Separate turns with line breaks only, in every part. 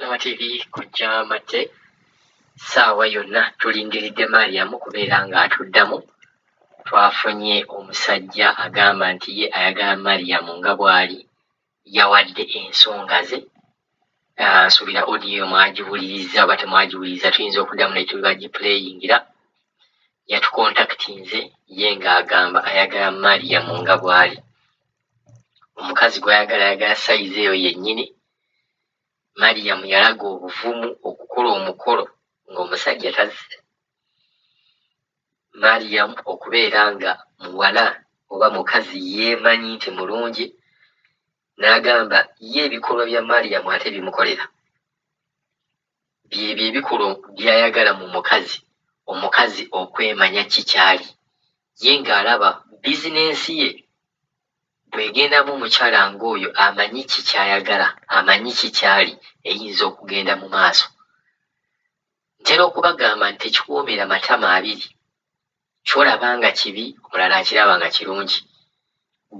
Kadama TV kujja mate saawa yonna tulindiridde Mariam kubeera ng'atuddamu. Twafunye omusajja agamba nti ye ayagala Mariam nga bw'ali, yawadde ensonga ze. Nsuubira audio mwagiwuliriza oba temwagiwuliriza, tuyinza okuddamu ne tubagiplayingira. Yatukontaktinze ye ng'agamba ayagala Mariam nga bw'ali. Omukazi ayagala sayizi eyo yennyini. Mariam yalaga obuvumu okukola omukolo ng'omusajja tazze. Mariam okubeera nga muwala oba mukazi yeemanyi nti mulungi, n'agamba ye ebikolwa bya Mariam ate bimukolera. Byebyo ebikolwa by'ayagala mu mukazi, omukazi okwemanya kikyali. Ye ng'alaba bizinensi ye bw'egendamu omukyala ng'oyo amanyi kikyayagala, amanyi kikyali, eyinza okugenda mu maaso. Ntera okubagamba nti tekikuwoomera matama abiri. Ky'olaba nga kibi, omulala akiraba nga kirungi.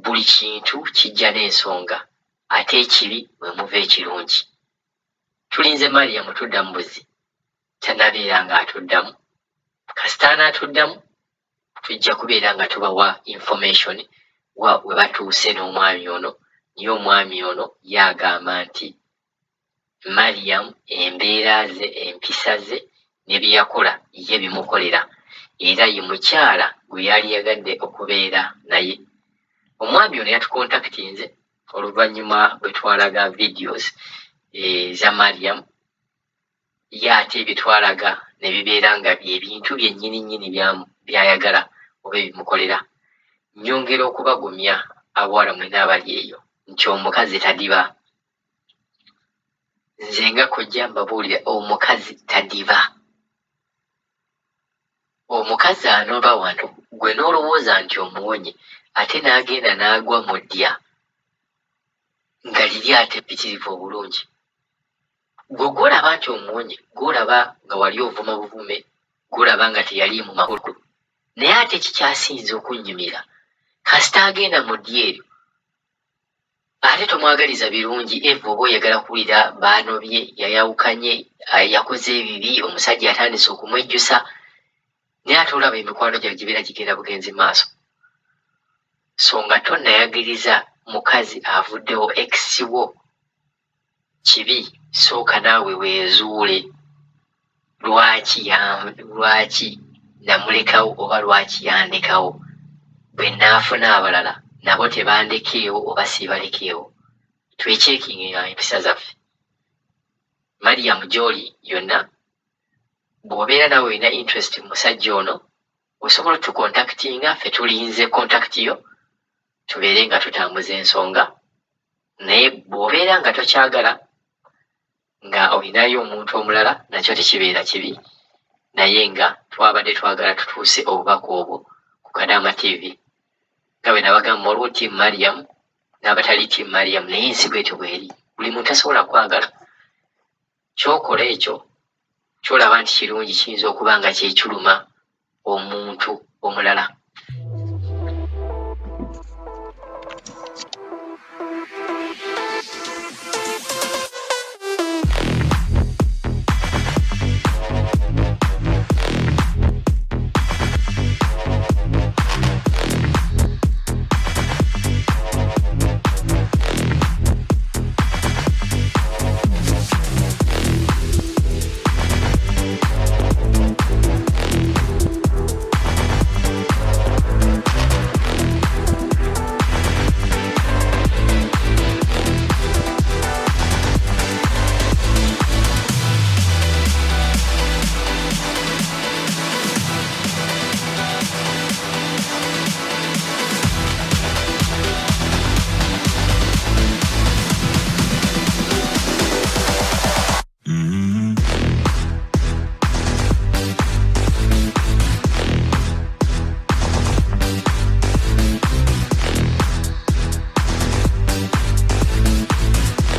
Buli kintu kijja n'ensonga, ate ekibi mwe muva ekirungi. Tulinze Mariam tuddamu buzi, tannabeera ng'atuddamu. Kasita anaatuddamu, tujja kubeera nga tubawa information we batuuse n'omwami ono. Naye omwami ono y'agamba nti Mariam embeera ze, empisa ze ne bye yakola ye bimukolera, era ye mukyala gwe yali yagadde okubeera naye. Omwami ono yatukontaktinze oluvannyuma bwe twalaga videos za Mariam, ye ate bye twalaga ne bibeera nga by'ebintu byennyini by'ayagala oba ebimukolera. Nnyongera okubagumya abawala mwenna abali eyo nti omukazi tadiba. Nze nga kojja mbabuulira, omukazi tadiba. Omukazi anoba wano gwe n'olowooza nti omuwonye, ate n'agenda n'agwa mu ddya nga liri ate ppitirivu obulungi. Gwe gw'olaba nti omuwonye, gw'olaba nga wali ovuma buvume, gw'olaba nga teyali mu makulu. Naye ate kikyasinze okunnyumira, kasita agenda mu ddya eryo, ate tomwagaliza birungi. Eva oba oyagala kuwulira baanobye, yayawukanye, yakoze ebibi, omusajja yatandise okumwejjusa, naye ate olaba emikwano gyabwe gibeera gigenda bugenzi maaso. So nga tonnayagiriza mukazi avuddewo ekisiwo kibi, sooka naawe weezuule. Lwaki namulekawo oba lwaki yandekawo? Bwe naafuna abalala nabo tebandekeewo oba siibalekeewo. Twekyekinga empisa zaffe. Mariam gy'oli yonna, bw'obeera nawe olina interest mu musajja ono, osobola tukontaktinga, ffe tulinze kontakiti yo, tubeere nga tutambuza ensonga. Naye bw'obeera nga tokyagala, nga olinayo omuntu omulala, nakyo tekibeera kibi. Naye nga twabadde twagala tutuuse obubaka obwo ku Kadama TV. Nga bwe nabagamba, waliwo tiimu Mariam n'abatali tiimu Mariam, naye ensi bwetyo bw'eri. Buli muntu tasobola kwagala. Ky'okola ekyo, ky'olaba nti kirungi, kiyinza okuba nga kyekiruma omuntu omulala.